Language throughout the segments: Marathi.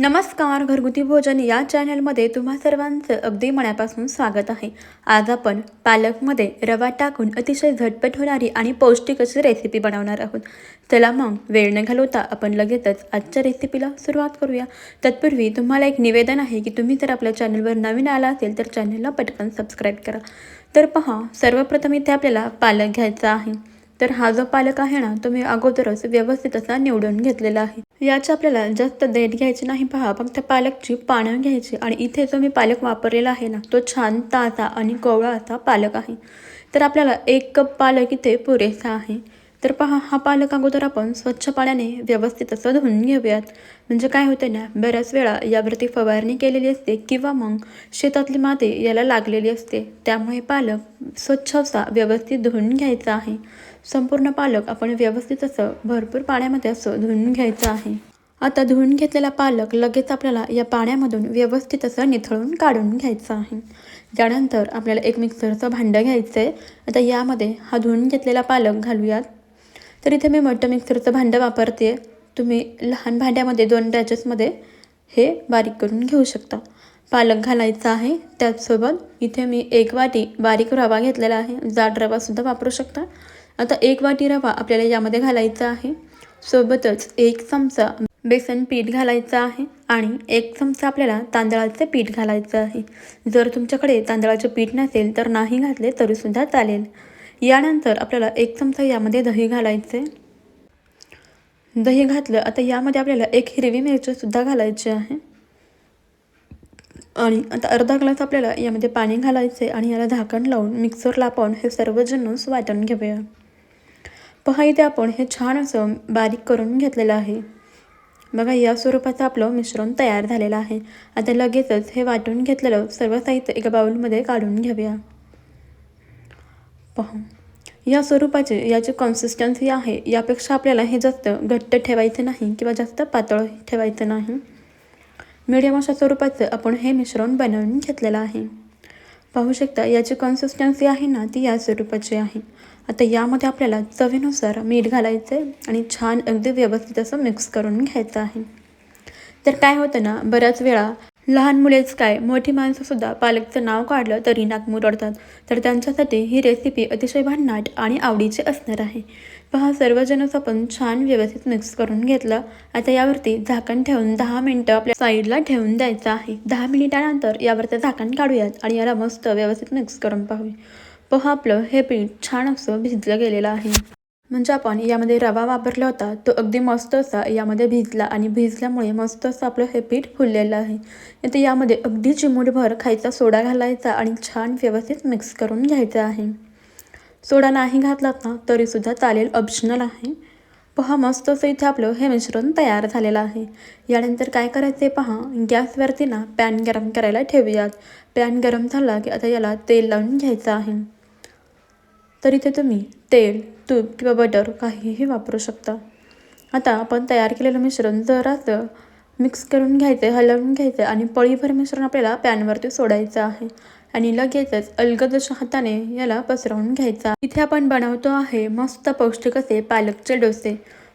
नमस्कार. घरगुती भोजन या चॅनलमध्ये तुम्हा सर्वांचं अगदी मनापासून स्वागत आहे. आज आपण पालकमध्ये रवा टाकून अतिशय झटपट होणारी आणि पौष्टिक अशी रेसिपी बनवणार आहोत. चला मग वेळ न घालवता आपण लगेचच आजच्या रेसिपीला सुरुवात करूया. तत्पूर्वी तुम्हाला एक निवेदन आहे की तुम्ही जर आपल्या चॅनलवर नवीन आला असेल तर चॅनलला पटकन सबस्क्राईब करा. तर पहा, सर्वप्रथम इथे आपल्याला पालक घ्यायचा आहे. तर हा जो पालक आहे ना, तो मी अगोदरच व्यवस्थित असा निवडून घेतलेला आहे. याची आपल्याला जास्त देठ घ्यायची नाही. पहा, फक्त पालकची पानं घ्यायची आणि इथे जो मी पालक वापरलेला आहे ना, तो छान ताजा आणि कोवळा असा पालक आहे. तर आपल्याला 1 कप पालक इथे पुरेसा आहे. तर पहा, हा पालक अगोदर आपण स्वच्छ पाण्याने व्यवस्थित असं धुवून घेऊयात. म्हणजे काय होते ना, बऱ्याच वेळा यावरती फवारणी केलेली असते किंवा मग शेतातली माती याला लागलेली असते. त्यामुळे पालक स्वच्छ असा व्यवस्थित धुवून घ्यायचा आहे. संपूर्ण पालक आपण व्यवस्थित असं भरपूर पाण्यामध्ये असं धुवून घ्यायचं आहे. आता धुवून घेतलेला पालक लगेच आपल्याला या पाण्यामधून व्यवस्थित असं निथळून काढून घ्यायचं आहे. त्यानंतर आपल्याला एक मिक्सरचं भांडं घ्यायचं आहे. आता यामध्ये हा धुवून घेतलेला पालक घालूयात. तर इथे मी मोठं मिक्सरचं भांडं वापरते. तुम्ही लहान भांड्यामध्ये 2 बॅचेसमध्ये हे बारीक करून घेऊ शकता. पालक घालायचा आहे. त्याचसोबत इथे मी 1 वाटी बारीक रवा घेतलेला आहे. जाड रवासुद्धा वापरू शकता. आता 1 वाटी रवा आपल्याला यामध्ये घालायचा आहे. सोबतच 1 चमचा बेसन पीठ घालायचं आहे आणि 1 चमचा आपल्याला तांदळाचे पीठ घालायचं आहे. जर तुमच्याकडे तांदळाचे पीठ नसेल तर नाही घातले तरीसुद्धा चालेल. यानंतर आपल्याला 1 चमचा यामध्ये दही घालायचे. दही घातलं. आता यामध्ये आपल्याला 1 हिरवी मिरचीसुद्धा घालायची आहे आणि आता अर्धा ग्लास आपल्याला यामध्ये पाणी घालायचे आणि याला झाकण लावून मिक्सरला आपण हे सर्व जिन्नस वाटून घेऊया. पहा, इथे आपण हे छान असं बारीक करून घेतलेलं आहे. बघा, या स्वरूपाचं आपलं मिश्रण तयार झालेलं आहे. आता लगेचच हे वाटून घेतलेलं सर्व साहित्य एका बाउलमध्ये काढून घेऊया. पहा, या स्वरूपाची याची कन्सिस्टन्सी आहे. यापेक्षा आपल्याला हे जास्त घट्ट ठेवायचं नाही किंवा जास्त पातळ ठेवायचं नाही. मीडियम अशा स्वरूपाचं आपण हे मिश्रण बनवून घेतलेलं आहे. पाहू शकता, याची कन्सिस्टन्सी आहे ना, ती या स्वरूपाची आहे. आता यामध्ये आपल्याला चवीनुसार मीठ घालायचं आहे आणि छान अगदी व्यवस्थित असं मिक्स करून घ्यायचं आहे. तर काय होतं ना, बऱ्याच वेळा लहान मुलेच काय, मोठी माणसंसुद्धा पालकचं नाव काढलं तरी नाक मुरडतात. तर त्यांच्यासाठी ही रेसिपी अतिशय भन्नाट आणि आवडीची असणार आहे. पहा, सर्वजणच आपण छान व्यवस्थित मिक्स करून घेतलं. आता यावरती झाकण ठेवून 10 मिनिटं आपल्या साईडला ठेवून द्यायचं आहे. 10 मिनिटानंतर यावरती झाकण काढूयात आणि याला मस्त व्यवस्थित मिक्स करून पाहूया. पहा, आपलं हे पीठ छान असं भिजलं गेलेलं आहे. म्हणजे आपण यामध्ये रवा वापरला होता तो अगदी मस्त असा यामध्ये भिजला आणि भिजल्यामुळे मस्त असं आपलं हे पीठ फुललेलं आहे. आता यामध्ये अगदी चिमूटभर खायचा सोडा घालायचा आणि छान व्यवस्थित मिक्स करून घ्यायचा आहे. सोडा नाही घातलात ना तरीसुद्धा चालेल, ऑप्शनल आहे. पहा, मस्त असं इथे आपलं हे मिश्रण तयार झालेलं आहे. यानंतर काय करायचं आहे पहा, गॅसवरती ना पॅन गरम करायला ठेवूयात. पॅन गरम झाला की आता याला तेल लावून घ्यायचं आहे. तर इथे तुम्ही तेल, तूप किंवा बटर काहीही वापरू शकता. आता आपण तयार केलेलं मिश्रण जरासं मिक्स करून घ्यायचं आहे, हलवून घ्यायचं आहे आणि पळीभर मिश्रण आपल्याला पॅनवरती सोडायचं आहे आणि लगेचच अलगद अशा हाताने याला पसरवून घ्यायचा. इथे आपण बनवतो आहे मस्त पौष्टिक असे पालकचे डोसे.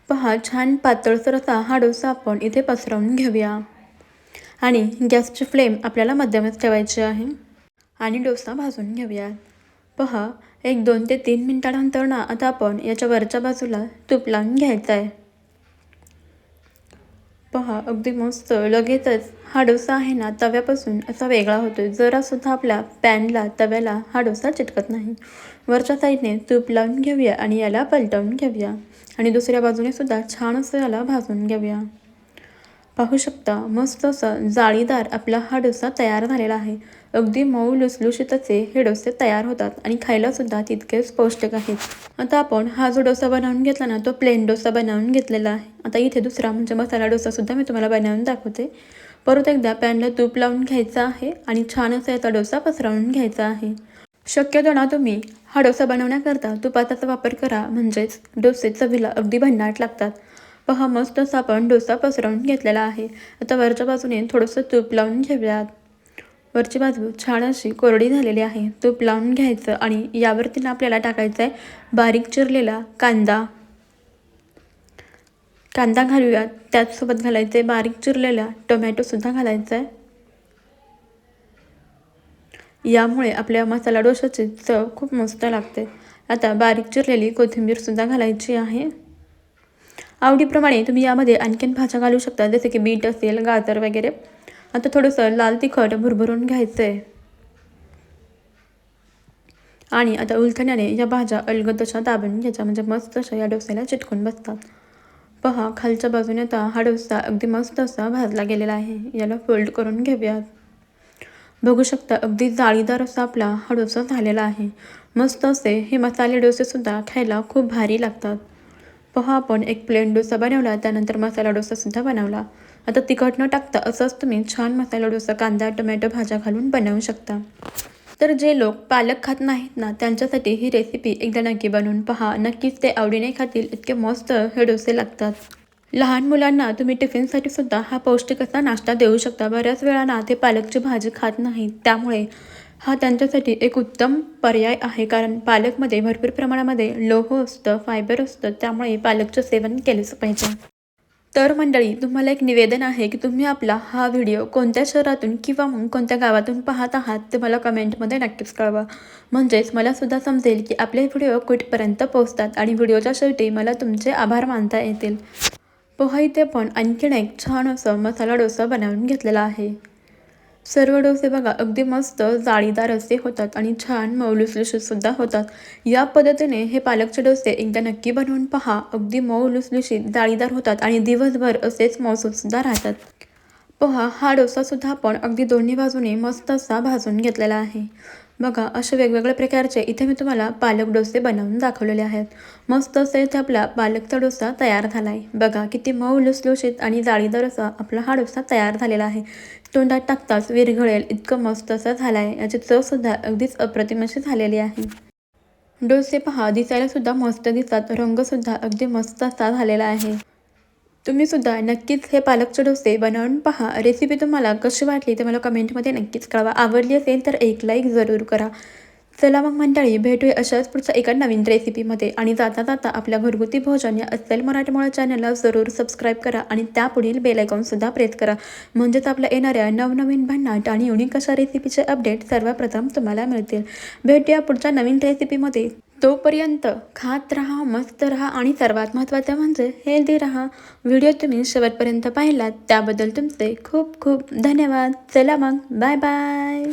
पहा, छान पातळसर असा हा डोसा आपण इथे पसरवून घेऊया आणि गॅसची फ्लेम आपल्याला मध्यमच ठेवायची आहे आणि डोसा भाजून घेऊया. पहा, 1-2 ते 3 मिनिटानंतर ना आता आपण याच्या वरच्या बाजूला तूप लावून घ्यायचं आहे. पहा, अगदी मस्त लगेचच हा डोसा आहे ना तव्यापासून असा वेगळा होतो. जरासुद्धा आपल्या पॅनला, तव्याला हा डोसा चिटकत नाही. वरच्या साईडने तूप लावून घेऊया आणि याला पलटवून घेऊया आणि दुसऱ्या बाजूने सुद्धा छान असं याला भाजून घेऊया. पाहू शकता, मस्त असा जाळीदार आपला हा डोसा तयार झालेला आहे. अगदी मऊ लुसलुशीत असे हे डोसे तयार होतात आणि खायलासुद्धा तितकेच पौष्टिक आहेत. आता आपण हा जो डोसा बनवून घेतला ना, तो प्लेन डोसा बनवून घेतलेला आहे. आता इथे दुसरा म्हणजे मसाला डोसासुद्धा मी तुम्हाला बनवून दाखवते. परत एकदा पॅनला तूप लावून घ्यायचं आहे आणि छान असा याचा डोसा पसरवून घ्यायचा आहे. शक्यतो ना तुम्ही हा डोसा बनवण्याकरता तुपाचा वापर करा, म्हणजेच डोसे चवीला अगदी भन्नाट लागतात. पहा, मस्त असा आपण डोसा पसरवून घेतलेला आहे. आता वरच्या बाजूने थोडंसं तूप लावून घेऊयात. वरची बाजू छान अशी कोरडी झालेली आहे. तूप लावून घ्यायचं आणि यावरती ना आपल्याला टाकायचं आहे बारीक चिरलेला कांदा. कांदा घालूया, त्याचसोबत घालायचे बारीक चिरलेला टोमॅटोसुद्धा घालायचा आहे. यामुळे आपल्या मसाला डोशाची चव खूप मस्त लागते. आता बारीक चिरलेली कोथिंबीरसुद्धा घालायची आहे. आवडीप्रमाणे तुम्ही यामध्ये आणखीन भाज्या घालू शकता, जसे की बीट असेल, गाजर वगैरे. आता थोडंसं लाल तिखट भुरभरून घ्यायचं आहे आणि आता उलथण्याने या भाज्या अलगद अशा दाबून घ्यायच्या, म्हणजे मस्त अशा या डोस्याला चिटकून बसतात. पहा, खालच्या बाजूने आता हा डोसा अगदी मस्त असा भाजला गेलेला आहे. याला फोल्ड करून घेऊयात. बघू शकता अगदी जाळीदार असा आपला हा डोसा झालेला आहे. मस्त असे हे मसाले डोसेसुद्धा खायला खूप भारी लागतात. पहा, आपण एक प्लेन डोसा बनवला, त्यानंतर मसाला डोसासुद्धा बनवला. आता तिखट न टाकता असंच तुम्ही छान मसाला डोसा कांदा टोमॅटो भाज्या घालून बनवू शकता. तर जे लोक पालक खात नाहीत ना, त्यांच्यासाठी ही रेसिपी एकदा नक्की बनवून पहा. नक्कीच ते आवडीने खातील. इतके मस्त हे डोसे लागतात. लहान मुलांना तुम्ही टिफिनसाठी सुद्धा हा पौष्टिक असा नाश्ता देऊ शकता. बऱ्याच वेळा ना ते पालकची भाजी खात नाहीत, त्यामुळे हा त्यांच्यासाठी एक उत्तम पर्याय आहे. कारण पालकमध्ये भरपूर प्रमाणामध्ये लोह असतं, फायबर असतं, त्यामुळे पालकचं सेवन केलंच पाहिजे. तर मंडळी, तुम्हाला एक निवेदन आहे की तुम्ही आपला हा व्हिडिओ कोणत्या शहरातून किंवा मग कोणत्या गावातून पाहत आहात ते मला कमेंटमध्ये नक्कीच कळवा. म्हणजेच मलासुद्धा समजेल की आपले व्हिडिओ कुठपर्यंत पोहोचतात आणि व्हिडिओच्या शेवटी मला तुमचे आभार मानता येतील. पोहा इथे पण आणखीन एक छान असं मसाला डोसा बनवून घेतलेला आहे. सर्व डोसे बघा अगदी मस्त जाळीदार असे होतात आणि छान मऊ लुसलुशीतसुद्धा होतात. या पद्धतीने हे पालकचे डोसे एकदा नक्की बनवून पहा. अगदी मऊ लुसलुशीत जाळीदार होतात आणि दिवसभर असेच मऊसूतसुद्धा राहतात. पहा, हा डोसासुद्धा आपण अगदी दोन्ही बाजूने मस्त असा भाजून घेतलेला आहे. बघा, असे वेगवेगळ्या प्रकारचे इथे मी तुम्हाला पालक डोसे बनवून दाखवलेले आहेत. मस्त असा इथे आपला पालकचा डोसा तयार झाला आहे. बघा, किती मऊ लुसलुशीत आणि जाळीदार असा आपला हा डोसा तयार झालेला आहे. तोंडात टाकताच विरघळेल इतकं मस्त असा झाला आहे. याची चवसुद्धा अगदीच अप्रतिम अशी झालेली आहे. डोसे पहा, दिसायलासुद्धा मस्त दिसतात, रंगसुद्धा अगदी मस्त असा झालेला आहे. तुम्ही सुद्धा नक्कीच हे पालकचे डोसे बनवून पहा. रेसिपी तुम्हाला कशी वाटली ते मला कमेंटमध्ये नक्कीच कळवा. आवडली असेल तर एक लाईक जरूर करा. चला मग मंडळी, भेटूया अशाच पुढच्या एका नवीन रेसिपीमध्ये. आणि जाता जाता आपल्या घरगुती भोजन या अस्सल मराठमोळा चॅनलला जरूर सबस्क्राईब करा आणि त्यापुढील बेल आयकॉनसुद्धा प्रेस करा. म्हणजेच आपल्या येणाऱ्या नवनवीन भन्नाट आणि युनिक अशा रेसिपीचे अपडेट सर्वप्रथम तुम्हाला मिळतील. भेटूया पुढच्या नवीन रेसिपीमध्ये. तोपर्यंत खात राहा, मस्त राहा आणि सर्वात महत्त्वाचं म्हणजे हेल्दी राहा. व्हिडिओ तुम्ही शेवटपर्यंत पाहिलात त्याबद्दल तुमचे खूप खूप धन्यवाद. चला मग, बाय बाय.